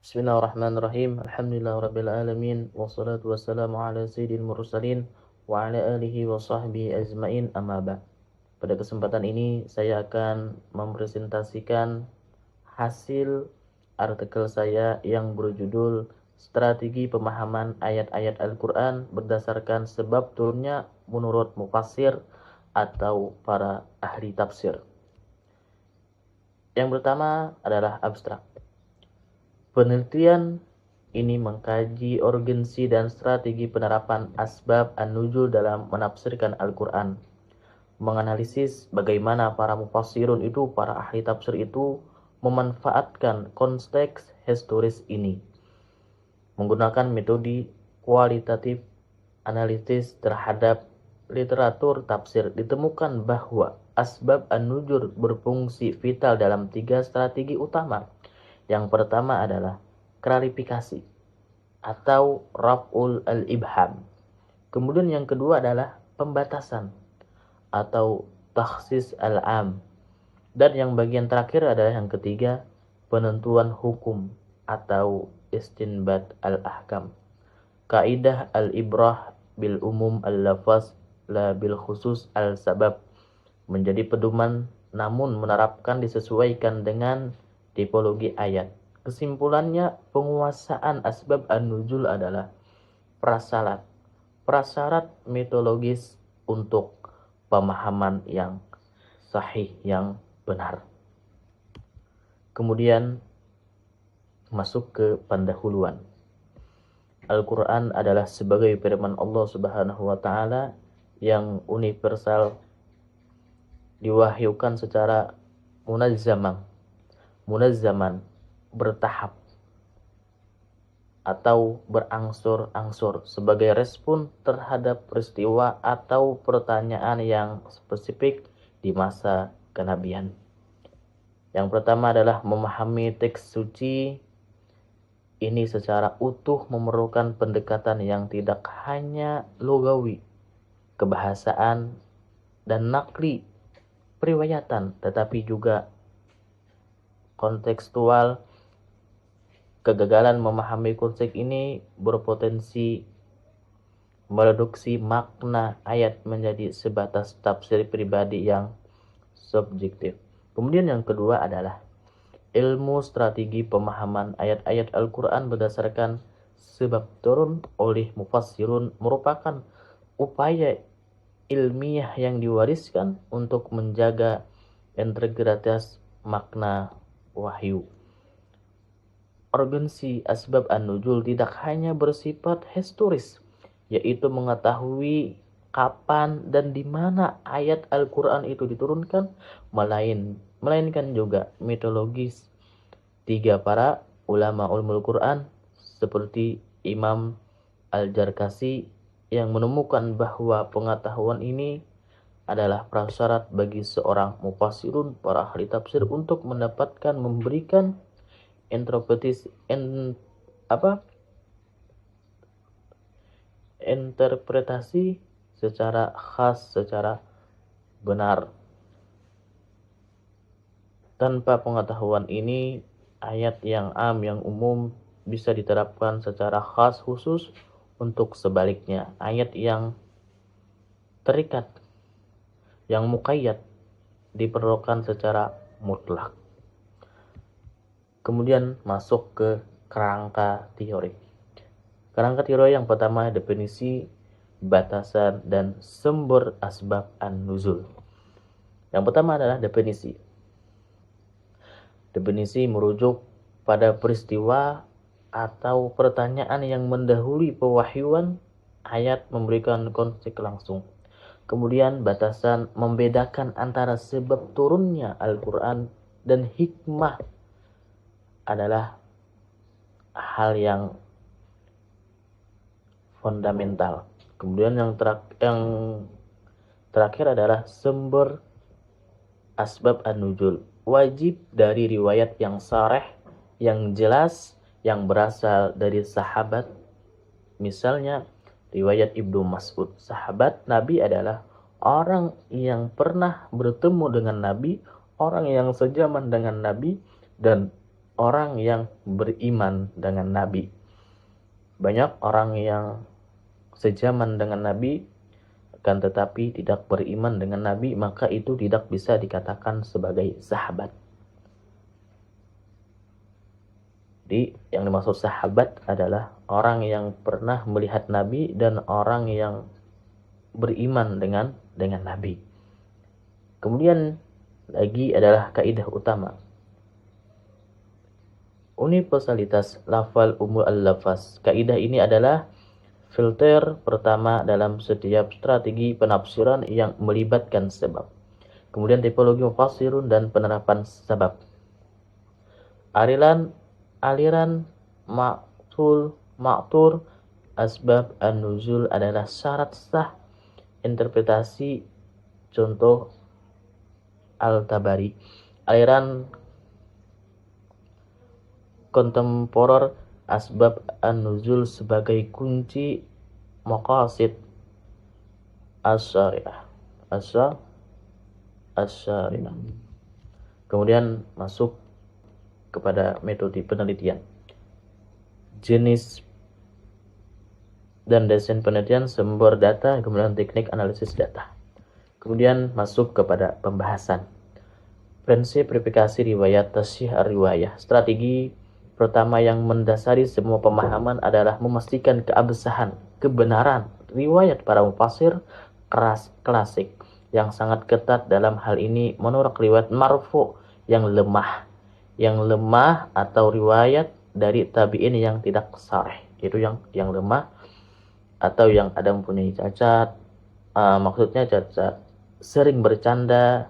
Bismillahirrahmanirrahim. Alhamdulillahirabbil alamin wassalatu wassalamu ala sayyidil mursalin wa ala alihi wa sahbihi ajmain amma ba'd. Pada kesempatan ini saya akan mempresentasikan hasil artikel saya yang berjudul Strategi Pemahaman Ayat-ayat Al-Qur'an berdasarkan sebab turunnya menurut mufassir atau para ahli tafsir. Yang pertama adalah abstrak. Penelitian ini mengkaji urgensi dan strategi penerapan asbab an-nuzul dalam menafsirkan Al-Quran. Menganalisis bagaimana para mufassirun itu, para ahli tafsir itu memanfaatkan konteks historis ini. Menggunakan metode kualitatif analisis terhadap literatur tafsir, ditemukan bahwa asbab an-nuzul berfungsi vital dalam 3 strategi utama. Yang pertama adalah klarifikasi atau raf'ul al-ibham. Kemudian yang kedua adalah pembatasan atau takhsis al-am. Dan yang bagian terakhir adalah yang ketiga, penentuan hukum atau istinbat al-ahkam. Kaidah al-ibrah bil umum al-lafaz la bil khusus al-sabab menjadi pedoman, namun menerapkan disesuaikan dengan tipologi ayat. Kesimpulannya, penguasaan asbab an-nuzul adalah prasyarat metodologis untuk pemahaman yang sahih, yang benar. Kemudian masuk ke pendahuluan. Al-Quran adalah sebagai firman Allah Subhanahu wa Ta'ala yang universal, diwahyukan secara munazzaman, bertahap atau berangsur-angsur sebagai respon terhadap peristiwa atau pertanyaan yang spesifik di masa kenabian. Yang pertama adalah memahami teks suci. Ini secara utuh memerlukan pendekatan yang tidak hanya logawi, kebahasaan, dan nakli, periwayatan, tetapi juga kontekstual. Kegagalan memahami konsep ini berpotensi mereduksi makna ayat menjadi sebatas tafsir pribadi yang subjektif. Kemudian yang kedua adalah ilmu strategi pemahaman ayat-ayat Al-Quran berdasarkan sebab turun oleh mufassirun merupakan upaya ilmiah yang diwariskan untuk menjaga integritas makna wahyu. Urgensi asbab an-nuzul tidak hanya bersifat historis, yaitu mengetahui kapan dan di mana ayat Al-Quran itu diturunkan, melainkan juga metodologis. 3 para ulama ulumul Quran seperti Imam Al-Jarkasi yang menemukan bahwa pengetahuan ini adalah prasyarat bagi seorang mufassirun, para ahli tafsir, untuk mendapatkan memberikan interpretasi secara khas, secara benar. Tanpa pengetahuan ini, ayat yang yang umum bisa diterapkan secara khas khusus. Untuk sebaliknya, ayat yang terikat, yang muqayyad, diperlukan secara mutlak. Kemudian masuk ke kerangka teori. Kerangka teori yang pertama, definisi, batasan, dan sumber asbab an-nuzul. Yang pertama adalah definisi. Definisi merujuk pada peristiwa atau pertanyaan yang mendahului pewahyuan ayat, memberikan konteks langsung. Kemudian batasan, membedakan antara sebab turunnya Al-Quran dan hikmah, adalah hal yang fundamental. Kemudian yang terakhir adalah sumber asbab an-nuzul. Wajib dari riwayat yang sharih, yang jelas, yang berasal dari sahabat. Misalnya riwayat Ibnu Mas'ud. Sahabat Nabi adalah orang yang pernah bertemu dengan Nabi, orang yang sejaman dengan Nabi, dan orang yang beriman dengan Nabi. Banyak orang yang sejaman dengan Nabi akan tetapi tidak beriman dengan Nabi, maka itu tidak bisa dikatakan sebagai sahabat. Jadi yang dimaksud sahabat adalah orang yang pernah melihat Nabi dan orang yang beriman dengan Nabi. Kemudian lagi adalah kaidah utama. Universalitas lafal umul al-lafaz. Kaidah ini adalah filter pertama dalam setiap strategi penafsiran yang melibatkan sebab. Kemudian tipologi mufassirun dan penerapan sebab. Aliran ma'tur asbab an-nuzul adalah syarat sah interpretasi. Contoh Al-Tabari. Aliran kontemporer asbab an-nuzul sebagai kunci maqasid as-syariah. Kemudian masuk kepada metode penelitian. Jenis dan desain penelitian, sumber data, kemudian teknik analisis data. Kemudian masuk kepada pembahasan. Prinsip verifikasi riwayat tasyih riwayah. Strategi pertama yang mendasari semua pemahaman adalah memastikan keabsahan, kebenaran riwayat para mufassir klasik yang sangat ketat dalam hal ini menolak riwayat marfu yang lemah atau riwayat dari tabi'in yang tidak sahih. Itu yang lemah atau yang ada mempunyai cacat, maksudnya cacat sering bercanda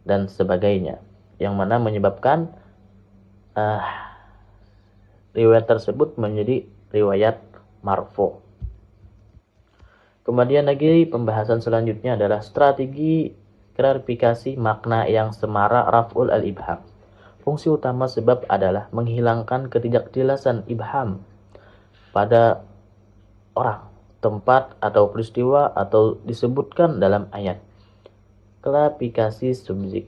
dan sebagainya, yang mana menyebabkan riwayat tersebut menjadi riwayat marfu. Kemudian lagi pembahasan selanjutnya adalah strategi klarifikasi makna yang semara raf'ul al-ibham. Fungsi utama sebab adalah menghilangkan ketidakjelasan ibham pada orang, tempat, atau peristiwa atau disebutkan dalam ayat. Klarifikasi subjek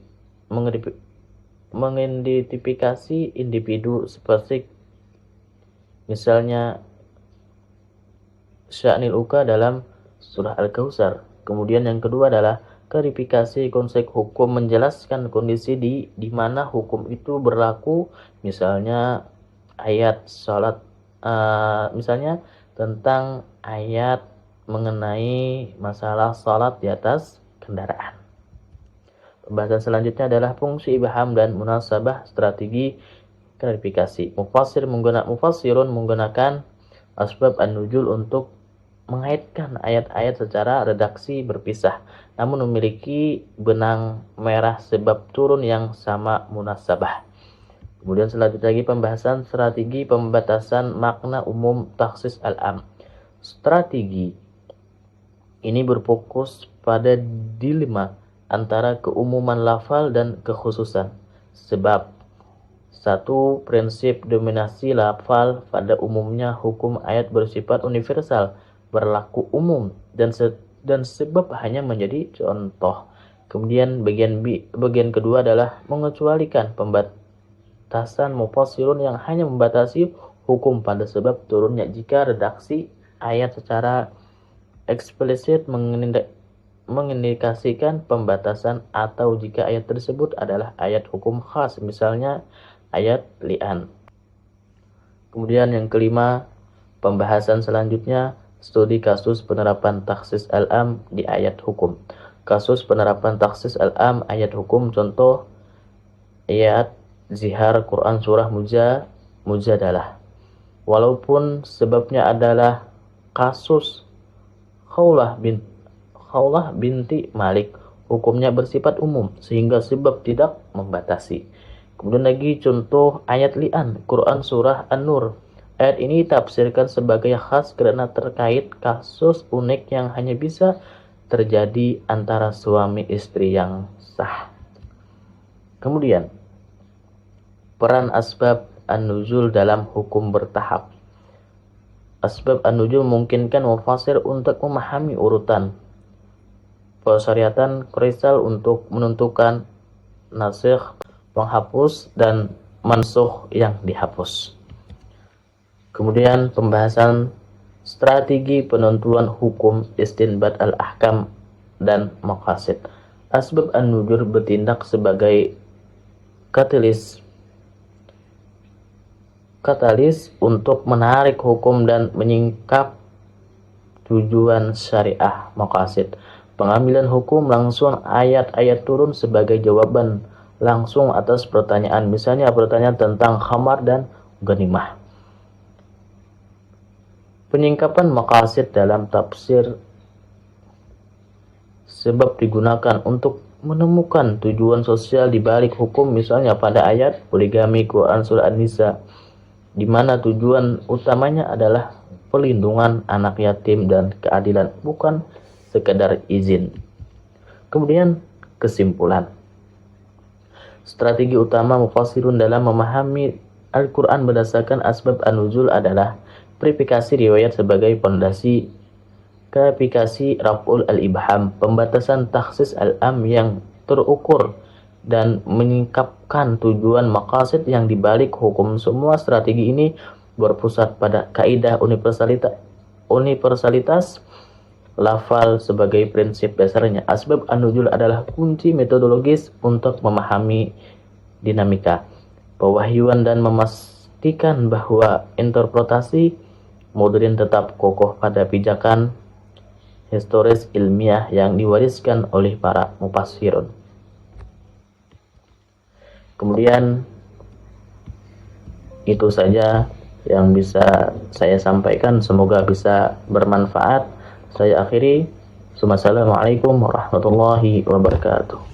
mengidentifikasi individu spesifik, misalnya sya'nil uka dalam surah Al-Kautsar. Kemudian yang kedua adalah klarifikasi konsep hukum, menjelaskan kondisi di mana hukum itu berlaku, misalnya ayat salat, misalnya tentang ayat mengenai masalah salat di atas kendaraan. Pembahasan selanjutnya adalah fungsi ibham dan munasabah, strategi klarifikasi. Mufassirun menggunakan asbab an-nuzul untuk mengaitkan ayat-ayat secara redaksi berpisah, namun memiliki benang merah sebab turun yang sama munasabah. Kemudian selanjutnya lagi pembahasan strategi pembatasan makna umum takhsis al-am. Strategi ini berfokus pada dilema antara keumuman lafal dan kekhususan. Sebab satu, prinsip dominasi lafal pada umumnya hukum ayat bersifat universal, berlaku umum, dan sebab hanya menjadi contoh. Kemudian bagian kedua adalah mengecualikan pembatasan mufassirun yang hanya membatasi hukum pada sebab turunnya jika redaksi ayat secara eksplisit mengindikasikan pembatasan atau jika ayat tersebut adalah ayat hukum khas, misalnya ayat li'an. Kemudian yang kelima, pembahasan selanjutnya studi kasus penerapan takhsis al-am di ayat hukum. Kasus penerapan takhsis al-am ayat hukum, contoh ayat zihar Quran surah Mujadalah. Walaupun sebabnya adalah kasus Khawlah binti Malik, hukumnya bersifat umum sehingga sebab tidak membatasi. Kemudian lagi contoh ayat li'an Quran surah An-Nur. Ayat ini ditafsirkan sebagai khas karena terkait kasus unik yang hanya bisa terjadi antara suami istri yang sah. Kemudian peran asbab an-nuzul dalam hukum bertahap. Asbab an-nuzul memungkinkan mufassir untuk memahami urutan persyariatan kristal untuk menentukan nasikh, penghapus, dan mansukh yang dihapus. Kemudian pembahasan strategi penentuan hukum, istinbat al-ahkam dan maqasid. Asbab an-nuzul bertindak sebagai katalis untuk menarik hukum dan menyingkap tujuan syariah. Maqasid, pengambilan hukum langsung, ayat-ayat turun sebagai jawaban langsung atas pertanyaan, misalnya pertanyaan tentang khamar dan ghanimah. Penyingkapan maqasid dalam tafsir sebab digunakan untuk menemukan tujuan sosial di balik hukum, misalnya pada ayat poligami Quran surah An-Nisa, di mana tujuan utamanya adalah pelindungan anak yatim dan keadilan, bukan sekedar izin. Kemudian kesimpulan. Strategi utama mufassirun dalam memahami Al-Quran berdasarkan asbab an-nuzul adalah verifikasi riwayat sebagai pondasi, klarifikasi raf'ul al-ibham, pembatasan takhsis al-am yang terukur, dan menyingkapkan tujuan maqasid yang dibalik hukum. Semua strategi ini berpusat pada kaidah universalitas lafal sebagai prinsip dasarnya. Asbab an-nuzul adalah kunci metodologis untuk memahami dinamika pewahyuan dan memastikan bahwa interpretasi modern tetap kokoh pada pijakan historis ilmiah yang diwariskan oleh para mufassirun. Kemudian itu saja yang bisa saya sampaikan, semoga bisa bermanfaat. Saya akhiri. Wassalamualaikum warahmatullahi wabarakatuh.